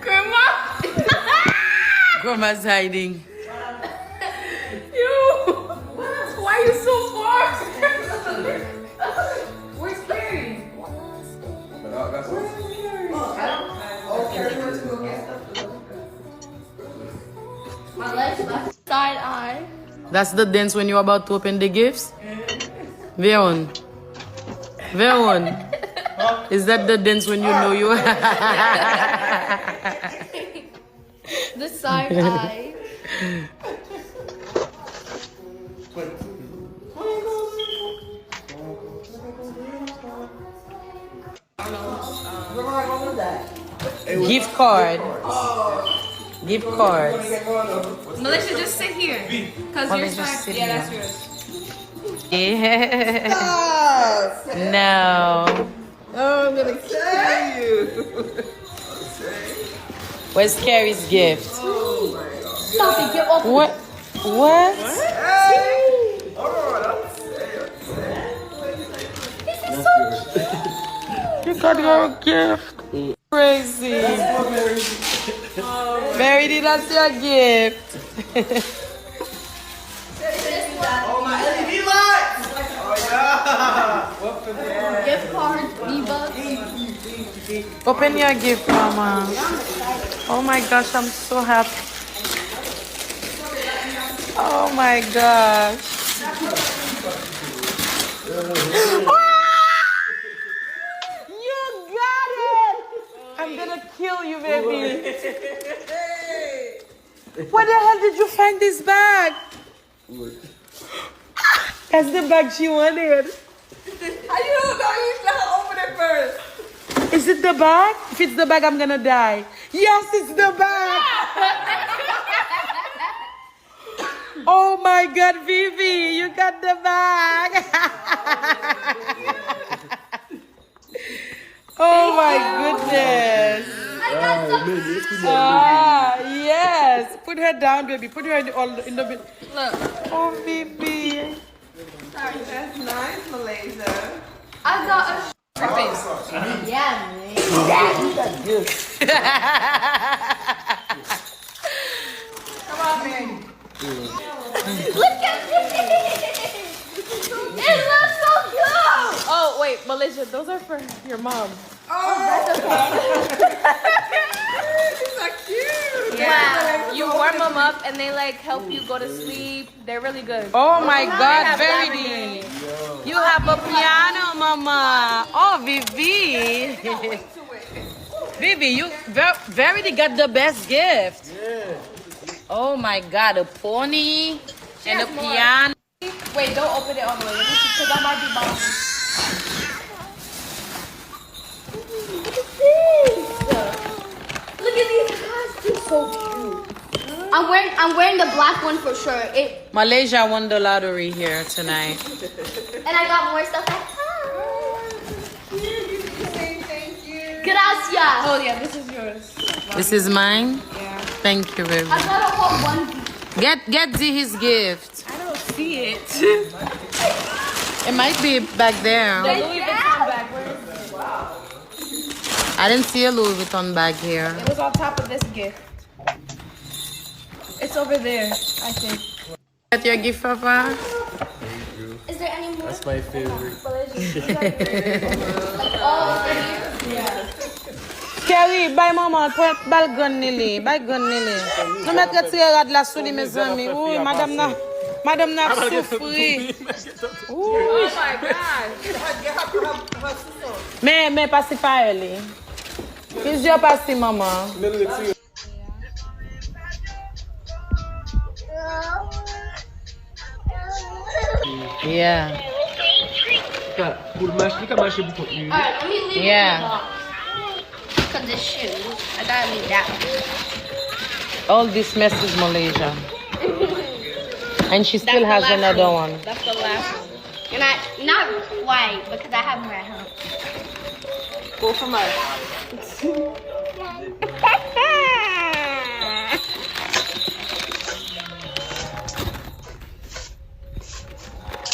Grandma! Grandma's hiding. You! Why are you so far? Where's Carrie? My left side eye. That's the dance when you're about to open the gifts? Veon. Veon. Is that the dance when you know you The side eye. Gift card. Gift cards. Melissa, just sit here. Because Well, you're let's just trying. sit Yeah, here. that's yours. Yeah. No. Oh, I'm gonna kill you. Where's Carrie's gift? Stop it, get off. What? What? You got your gift. Crazy. Verity, that's your gift. Oh, my LED lights! Oh, yeah. Gift card, V-Bucks. Open your gift, Mama. Oh my gosh, I'm so happy. Oh my gosh. You got it! I'm gonna kill you, baby. Where the hell did you find this bag? That's the bag she wanted. How you don't know? You let her open it first. Is it the bag? If it's the bag, I'm gonna die. Yes, it's the bag. Oh my God, Vivi, you got the bag. Oh my goodness. Ah, yes. Put her down, baby. Put her in the middle. Look, Oh, Vivi. That's nice, Malaysia. I got a face. Yeah, man. Come on, man. Look at this. It looks so good. Oh, wait, Malaysia, those are for your mom. Oh, these are cute. Yeah, you warm them up and they like help you go to sleep. They're really good. Oh my God, have Verity. You have a piano, Mama. Oh, Vivi. Vivi, you Verity got the best gift. Oh my God, a pony and a has more. piano. Wait, don't open it all the way. Let me see, because I might be bombing. Look at these costumes, so cute. I'm wearing the black one for sure. Malaysia won the lottery here tonight. And I got more stuff at Thank you. Gracias. Oh yeah, this is yours. This is mine. Yeah. Thank you, baby. I got a whole one. Get Z his gift. I don't see it. It might be back there. The Louis Vuitton bag. Where is it? I didn't see a Louis Vuitton bag here. It was on top of this gift. It's over there, I think. Get your gift, Papa. Is there any more? That's my favorite. Oh, yeah. Kelly, bye maman, pwet bal gun nili, bye gun nili. Nou met ke tire rad la sou li mes ami. Ouh, madame na soufri. Oh my God. Me pasi pa eli. Is your pasi, maman? Yeah. Pour le match, il a marché beaucoup de nuit. Alright, let me leave Yeah. it in the box. Because this shoes, I gotta leave that one. All this mess is Malaysia. And she still has the last another one. That's the last one. And not quite, because I have them at home. Go from us.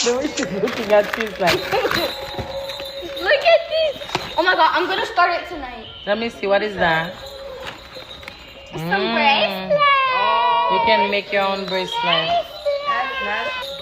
The way she's looking at you is like... Look at this. Oh my God, I'm gonna start it tonight. Let me see, what is that? Some bracelets. You can make your own bracelet. That's